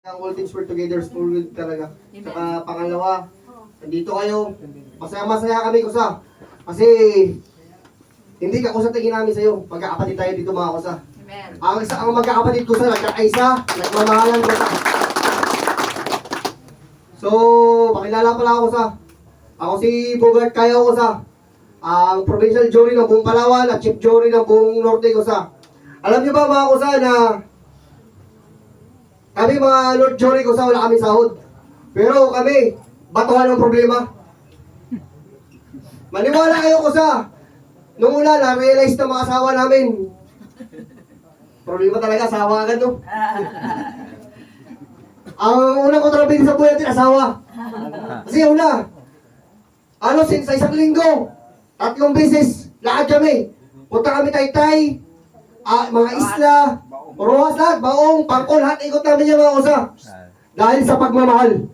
All things work together, school good talaga. Saka pangalawa, nandito kayo. Masaya-masaya kami kusa. Kasi hindi ka kusa tingin namin sa'yo. Magkakapatid tayo dito mga kusa. Amen. Ang magkakapatid kusa, nagkakaisa, nagmamahalan kusa. So, pakilala pala ako kusa. Ako si Bogart Kayo kusa. Ang provincial jury ng buong Palawan at chief jury ng buong Norte kusa. Alam niyo ba mga kusa na kami mga Lord Jury kusa wala kami sahod. Pero kami, batuhan ng problema. Maniwala kayo kusa. Nung una, na-realize na mga asawa namin. Problema talaga, asawa agad no? Ang unang kontrabida sa buhay natin, asawa. Kasi una, sa isang linggo, 3 beses, lahat kami. Punta kami Taytay, mga isla, Rojas lahat, Baong, Pangkol, lahat ikot namin yung mga kusa. Dahil sa pagmamahal.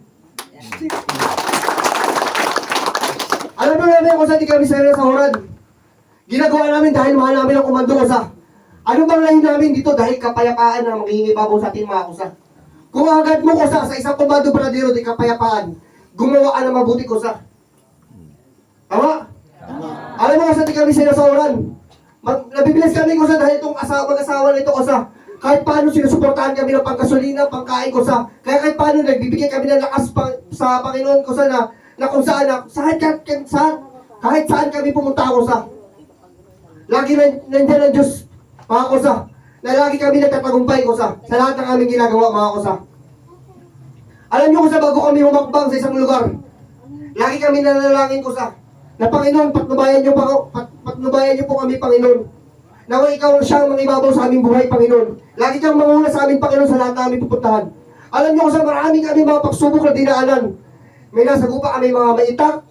Alam mo namin kung saan di kami sa horad. Ginagawa namin dahil mahal namin ang komando kusa. Ano bang lahin namin dito dahil kapayapaan na maghihingi babaw sa ating mga kusa. Kung agad mo kusa sa isang komando paradero di kapayapaan, gumawa ka na mabuti kusa. Tama? Alam mo kung saan di kami sinasahuran. Nabibilis kami kusa dahil itong mag-asawa na ito kusa. Kahit paano sinusuportahan kami ng pangkasolina, pangkain ko sa, kaya kahit paano nagbibigay kami ng lakas sa Panginoon ko sa na kung saan, kahit saan kami pumunta ako sa. Lagi nandiyan ang Diyos, mga kusa, na lagi kami nagtatagumpay kusa, sa lahat ng aming ginagawa, mga kusa. Alam niyo kusa, bago kami humakbang sa isang lugar, lagi kami nanalangin kusa, na Panginoon, patnubayan niyo po kami, Panginoon. Naway ikaw siyang mangibabaw sa aming buhay, Panginoon. Lagi kang manguna sa aming Panginoon sa lahat na aming pupuntahan. Alam niyo kung marami kami mga pagsubok na dinaanan. May nasagupa kami mga maitak,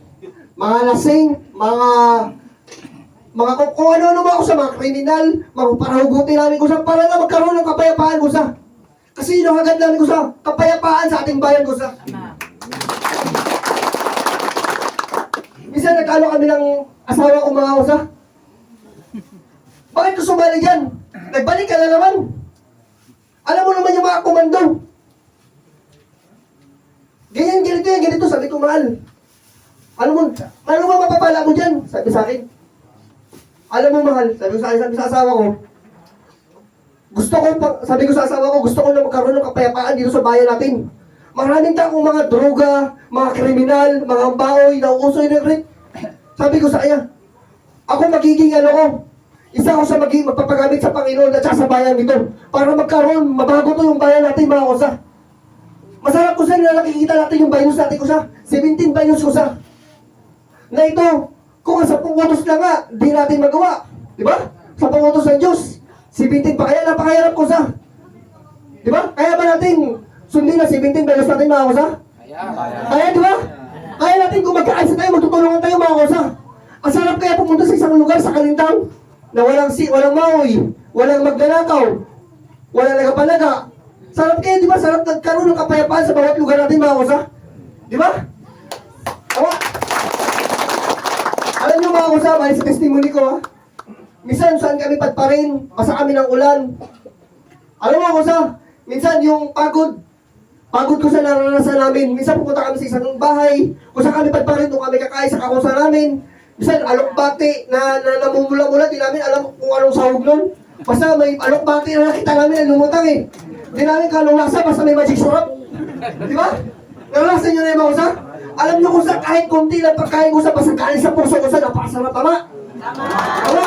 mga lasing, mga kung ano-ano ba ako sa mga kriminal, parahugutin namin ko sa para na magkaroon ng kapayapaan ko sa. Kasi hinahagad namin ko sa kapayapaan sa ating bayan ko sa. Minsan nagkalo kami ng asawa ko mga kusa. Bakit ko sumali dyan? Nagbalik ka na naman. Alam mo naman yung mga komando. Ganito, sabi ko mahal. Ano ba mapapala mo dyan? Sabi sa akin. Alam mo mahal, sabi sa asawa ko, sabi ko sa asawa ko, gusto ko na magkaroon ng kapayapaan dito sa bayan natin. Maraming taong mga droga, mga kriminal, mga baoy, nauusoy ng rape. Sabi ko sa kanya, ako magiging isa ko sa magpapagamit sa Panginoon at sa bayan nito para magkaroon, mabago to yung bayan natin mga kusa. Masarap kusa na nakikita natin yung binus natin kusa. 17 binus kusa. Na ito, kung sa utos na nga, di natin magawa. Di ba? Sa utos ng Diyos. 17 pa kaya, napakahirap kusa. Di ba? Kaya ba natin sundin na 17 binus natin mga kusa? Kaya di ba? Kaya natin kung magkaayos tayo, magtutulungan tayo mga kusa. Ang sarap kaya pumunta sa isang lugar sa Kalintang na walang maoy, walang magnanakaw, walang nagapalaga. Sarap kaya, di ba? Sarap nagkaroon ng kapayapaan sa bawat lugar natin, mga kusa. Di ba? Tama? Alam niyo mga kusa, balik sa testimony ko, ha? Minsan, saan kami padparin, basa kami ng ulan. Alam mo, kusa, minsan yung pagod ko sa naranasan namin. Minsan pupunta kami sa isang bahay, kung saan kami padparin, doon kami kakain sa kakusa namin. Minsan, alokbati na namumula-mula, di namin alam kung anong sahog nun. Basta may alokbati na nakita namin na lumutang eh. Di namin kalong lasa, basta may magic syrup. Di ba? Nalasa nyo na yung mga kusa? Alam nyo kusa, kahit konti lang pagkain kusa, basta kain sa puso kusa, napakasarap, tama? Tama?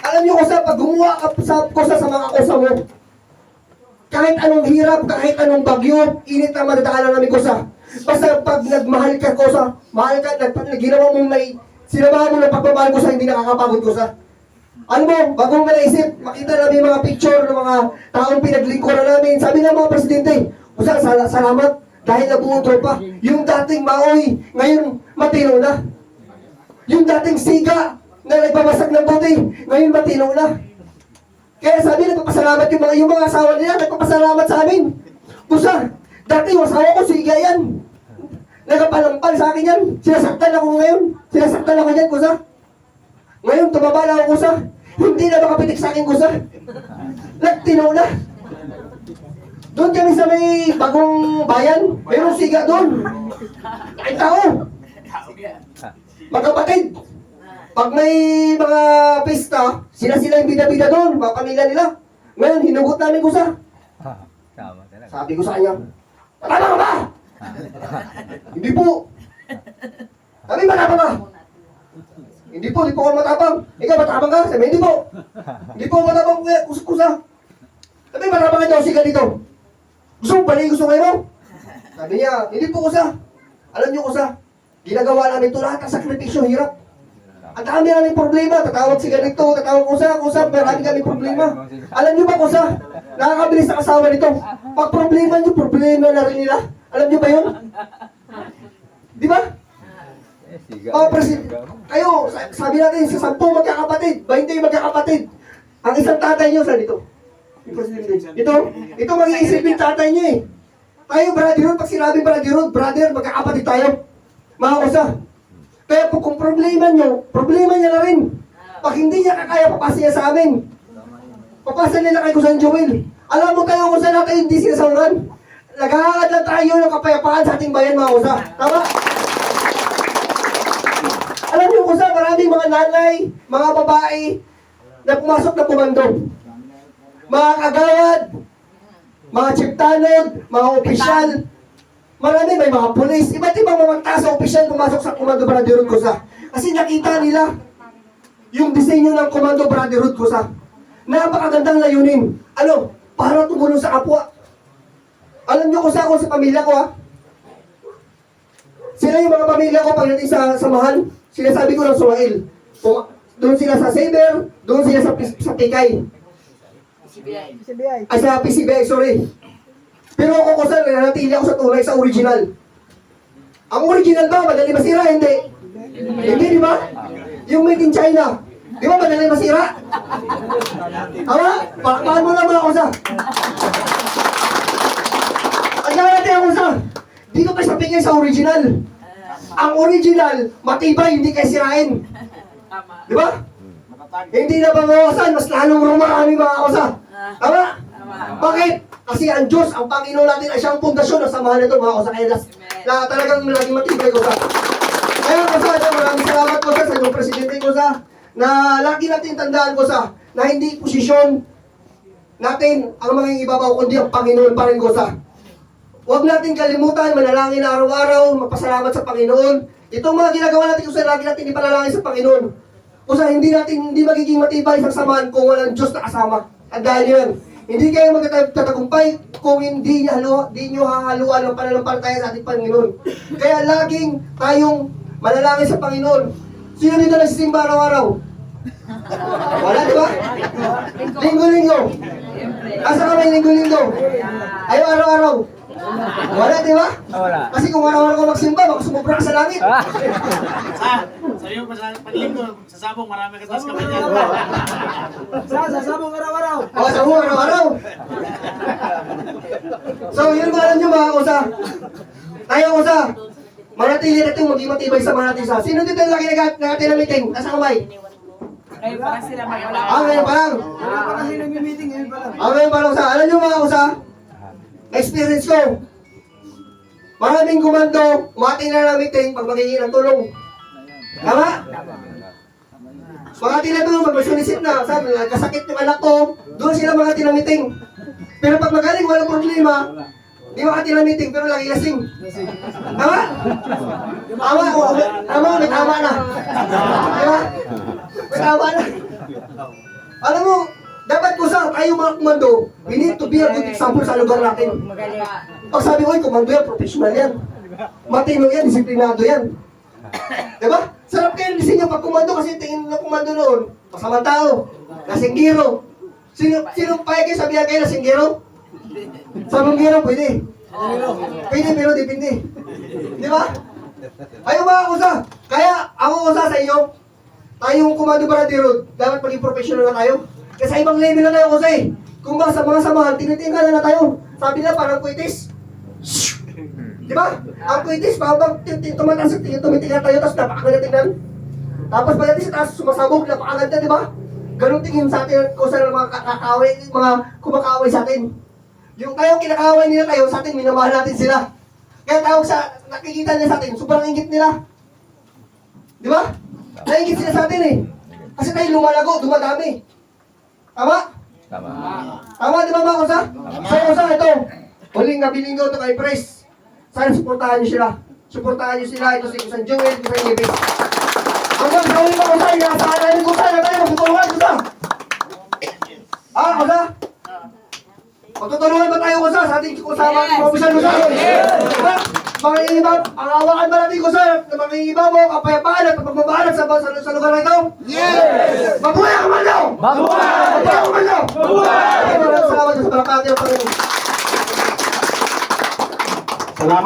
Alam nyo kusa, pag gumawa ka kusa sa mga kusa mo, kahit anong hirap, kahit anong bagyo, init na madadaanan namin kusa. Basta pag nagmahal ka ko sa, mahal ka, ginawa mong sinamahan mo ng pagmamahal ko sa, hindi nakakapagod ko sa. Alam mo, bago mo naisip, makita namin mga picture ng mga taong pinaglingkuran namin. Sabi ng mga presidente, kusa, salamat, dahil nabuong tropa. Yung dating maoy, ngayon matino na. Yung dating siga, na nagbabasak ng buti, ngayon matino na. Kaya sabi, nagpapasalamat yung mga asawa nila, nagpapasalamat sa amin. Kusa, dati yung asawa ko, siga yan. Nagapalampal sa akin yan. Sinasaktan ako ngayon. Sinasaktan ako yan, kusa. Ngayon, tumaba na ako, kusa. Hindi na makapitik sa akin, kusa. Nagtinaw na. Doon kami sa may bagong bayan. Mayroong siga doon. Kain tao. Magkapatid. Pag may mga pista, sila-sila yung bida-bida doon. Mga pamilya nila. Ngayon, hinugot namin kusa. Tama talaga. Sabi ko sa kanya, matapang ka ba? Hindi po. Sabi, matapang ka. Hindi po ako matapang. Ikaw, matapang ka? Sabi, hindi po. Hindi po matapang kusa. Sabi, matapang ka daw, siga dito. Gusto mo, balik gusto kayo mo? Sabi niya, hindi po kusa. Alam niyo kusa, ginagawa namin ito lahat ng sakripisyo, hirap. Ang dami namin problema, tatawag si ganito, tatawag kusa, marami kami problema. Alam niyo ba kusa, nakakabilis na kasawa nito. Pag problema niyo, problema na rin nila. Alam niyo ba yun? Di ba? Kayo, sabi natin, sa 10 magkakapatid, 20 magkakapatid. Ang isang tatay niyo, saan dito? Ito magiging silbing tatay niya eh. Tayo, brotherhood, pag sinabing brother, magkakapatid tayo. Mga kusa. Kaya kung problema niya na rin. Pag hindi niya kakaya, papasa niya sa amin. Papasa nila kay Kusan Joel. Alam mo tayo kung saan natin hindi sinasauran. Naghahaad lang tayo ng kapayapaan sa ating bayan, mga kusa. Tama? Alam niyo kusa, maraming mga nanay, mga babae, na pumasok na komando. Mga kagawad, mga chiptanod, mga opisyal, marami may mga pulis, iba't ibang mga taas sa opisyal pumasok sa Komando Brotherhood Kusa. Kasi nakita nila yung disenyo ng Komando Brotherhood Kusa. Napakagandang layunin. Ano? Para tumulong sa kapwa. Alam niyo kusa ako sa pamilya ko ha? Sila yung mga pamilya ko pagdating sa samahan, sinasabi ko ng Sumail. Doon sila sa Saber, doon sila sa Tikay. Ay, sa PCBI, sorry. Pero ako kusa, nanatili ako sa tunay, sa original. Ang original ba, madali masira? Hindi. Hindi, di ba? Yung made in China, di ba madali masira? Tama? Pakpahan mo na mga kusa. Ang natin ang kusa, dito tayo sa pingin sa original. Ang original, matibay, hindi kayo sirain. Di ba? Hindi na bangawasan, mas lalong rumami mga kusa. Tama? Bakit? Kasi ang Diyos, ang Panginoon natin ay siyang pundasyon ng samahan nito mga kusa. Kaya na talagang laging matibay kusa. Kaya kusa, maraming salamat kusa sa inyong presidente kusa, na lagi natin tandaan kusa, na hindi posisyon natin ang mga ibabaw, kundi ang Panginoon pa rin kusa. Huwag natin kalimutan, manalangin na araw-araw, magpasalamat sa Panginoon. Itong mga ginagawa natin kusa, lagi natin ipanalangin sa Panginoon. Kusa, hindi magiging matibay sa samahan kung walang Diyos na kasama. Tandaan nyo yan. Hindi kayo magtatagumpay kung hindi nyo hahaluan ng pananampalataya sa ating Panginoon. Kaya laging tayong manalangin sa Panginoon. Sino dito nagsisimba araw-araw? Wala, di ba? Linggo-linggo. Asa ka may linggo-linggo? Ayaw araw-araw. Wala, di ba? Wala. Kasi kung araw-araw ko magsimba, baka sumubra ka sa langit. Sa'yo, paglinggo, sa sabong, marami ka taas kamay niya. Sa sabong araw-araw. O, sa mga araw-araw. So, yun ba alam nyo mga kusa? Tayo kusa, manatili natin maging matibay sa mga natin sa. Sino dito yung laki natin na meeting? Nasa kamay? Ngayon pa lang sila mag-wala. Ngayon pa lang. Wala pa kasi nag-meeting ngayon pa lang. Ngayon pa lang sa. Alam nyo mga kusa? Experience ko. Maraming komando, umati na ng meeting pag magiging ng tulong. Tama? Mga tinatulong, pag masunisip na, sabi, kasakit yung anak ko, doon sila mga tinamiting. Pero pag magaling, walang problema, di mga tinamiting, pero lagi lasing. Tama? Tama, tama, may tama na. Di ba? May tama na. Alam mo, dapat ko sa tayo mga komando, we need to be a good example sa lugar natin. Pag sabi ko, komando yan, professional yan. Matino yan, disiplinado yan. Diba? Sarap kayo lisin yung pagkumando kasi tingin ng kumando noon, masamang tao, lasinggero. Sinong paya kayo sabihan kayo lasinggero? Samanggero, pwede. Pwede pero depende. Di ba? Ayaw mga kusa. Kaya ako kusa sa inyo, tayong Komando Brotherhood, dapat maging professional na tayo. Kasi sa ibang level na tayo kusa eh. Kung ba sa mga samahan, tinitingnan na tayo. Sabi nila parang kwitis. Di ba? Ang kwitis, habang tumataas, tumitingnan tayo, tapos napakaganda tingnan. Tapos pagdating sa taas, sumasabog, napakaganda, di ba? Ganun tingin sa atin kung saan mga kakaway, mga kumakaway sa atin. Yung tayo, kinakaway nila tayo, sa atin, minamahal natin sila. Kaya tawag sa, nakikita nila sa atin, sobrang ingit nila. Di ba? Naingit sila sa atin eh. Kasi tayo lumalago, dumadami. Tama? Tama. Tama, di ba mga kusa? So, kusa, ito. Huling nabilinggo ito kay Pres. Sana suportahan niyo sila. Suportahan niyo sila. Ito si Kusan Joel, Kusan Nieves. Hanggang sa huling mga kusa, inaasahan namin kusa na tayo magtutulungan kusa. Ah, kusa? Magtutulungan ba tayo kusa sa ating kusama ng mga kusa kusa? Diba? Mga iba, ang hawakan ba natin kusa? Mga iba mo, kapayapaan at pagbabalat sa lugar na ito? Yes! Mabuhay ang komando! Mabuhay! Mabuhay ang komando! Mabuhay! Maraming salamat sa balakati ng Panginoon. Salamat.